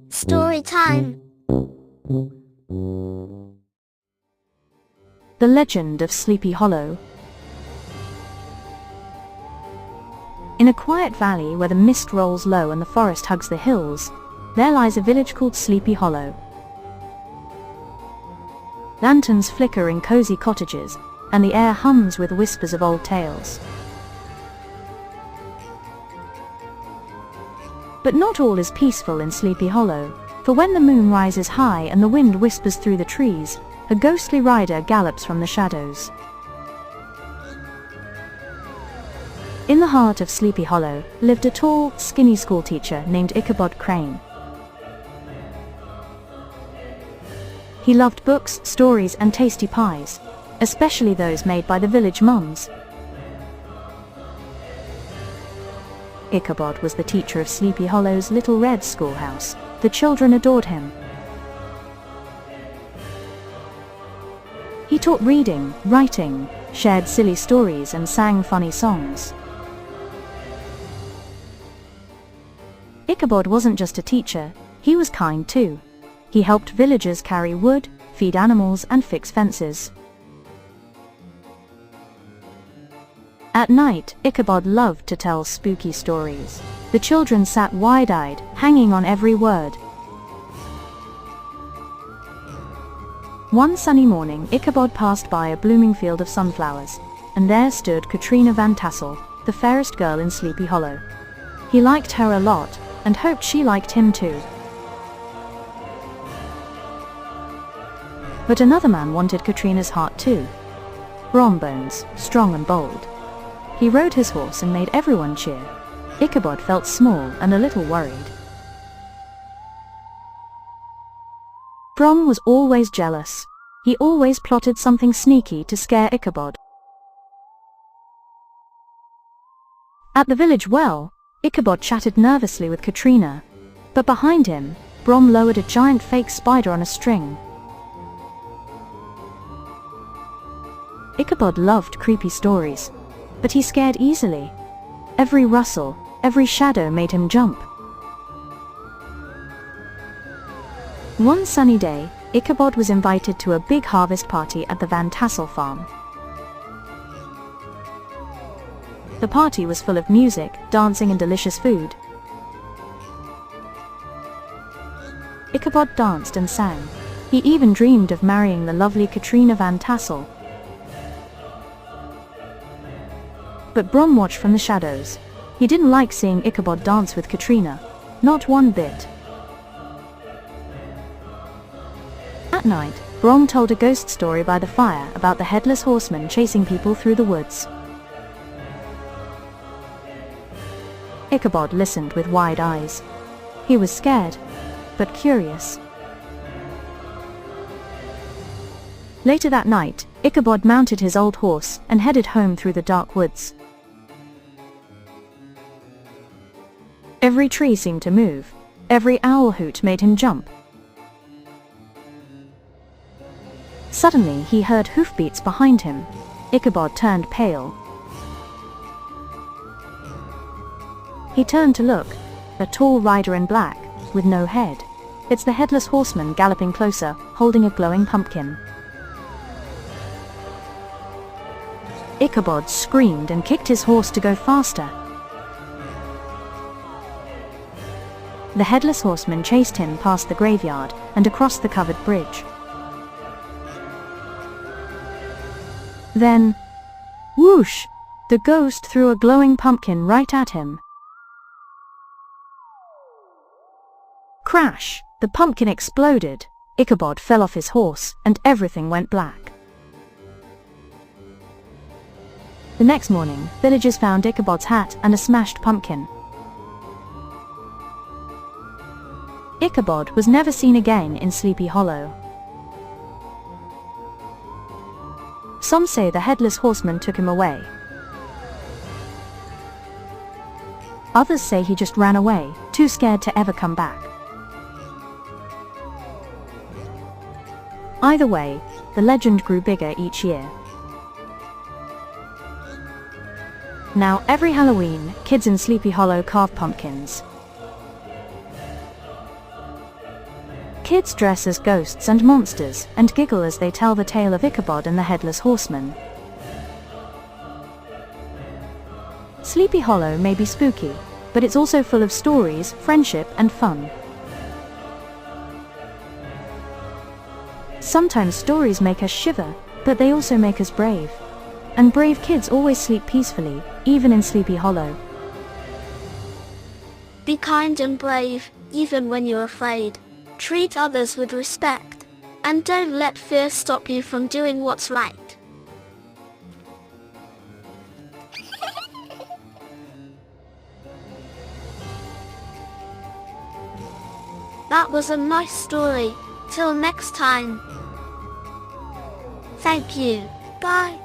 Story time. The Legend of Sleepy Hollow. In a quiet valley where the mist rolls low and the forest hugs the hills, there lies a village called Sleepy Hollow. Lanterns flicker in cozy cottages, and the air hums with whispers of old tales. But not all is peaceful in Sleepy Hollow, for when the moon rises high and the wind whispers through the trees, a ghostly rider gallops from the shadows. In the heart of Sleepy Hollow lived a tall, skinny schoolteacher named Ichabod Crane. He loved books, stories, and tasty pies, especially those made by the village mums. Ichabod was the teacher of Sleepy Hollow's little red schoolhouse. The children adored him. He taught reading, writing, shared silly stories, and sang funny songs. Ichabod wasn't just a teacher, he was kind too. He helped villagers carry wood, feed animals, and fix fences. At night, Ichabod loved to tell spooky stories. The children sat wide-eyed, hanging on every word. One sunny morning, Ichabod passed by a blooming field of sunflowers, and there stood Katrina Van Tassel, the fairest girl in Sleepy Hollow. He liked her a lot, and hoped she liked him too. But another man wanted Katrina's heart too. Brombones, strong and bold. He rode his horse and made everyone cheer. Ichabod felt small and a little worried. Brom was always jealous. He always plotted something sneaky to scare Ichabod. At the village well, Ichabod chatted nervously with Katrina, but behind him, Brom lowered a giant fake spider on a string. Ichabod loved creepy stories, but he scared easily. Every rustle, every shadow made him jump. One sunny day, Ichabod was invited to a big harvest party at the Van Tassel farm. The party was full of music, dancing, and delicious food. Ichabod danced and sang. He even dreamed of marrying the lovely Katrina Van Tassel. But Brom watched from the shadows. He didn't like seeing Ichabod dance with Katrina, not one bit. At night, Brom told a ghost story by the fire about the Headless Horseman chasing people through the woods. Ichabod listened with wide eyes. He was scared, but curious. Later that night, Ichabod mounted his old horse and headed home through the dark woods. Every tree seemed to move. Every owl hoot made him jump. Suddenly, he heard hoofbeats behind him. Ichabod turned pale. He turned to look. A tall rider in black, with no head. It's the Headless Horseman galloping closer, holding a glowing pumpkin. Ichabod screamed and kicked his horse to go faster. The Headless Horseman chased him past the graveyard and across the covered bridge. Then, whoosh! The ghost threw a glowing pumpkin right at him. Crash! The pumpkin exploded. Ichabod fell off his horse, and everything went black. The next morning, villagers found Ichabod's hat and a smashed pumpkin. Ichabod was never seen again in Sleepy Hollow. Some say the Headless Horseman took him away. Others say he just ran away, too scared to ever come back. Either way, the legend grew bigger each year. Now, every Halloween, kids in Sleepy Hollow carve pumpkins. Kids dress as ghosts and monsters, and giggle as they tell the tale of Ichabod and the Headless Horseman. Sleepy Hollow may be spooky, but it's also full of stories, friendship, and fun. Sometimes stories make us shiver, but they also make us brave. And brave kids always sleep peacefully, even in Sleepy Hollow. Be kind and brave, even when you're afraid. Treat others with respect. And don't let fear stop you from doing what's right. That was a nice story. Till next time. Thank you. Bye.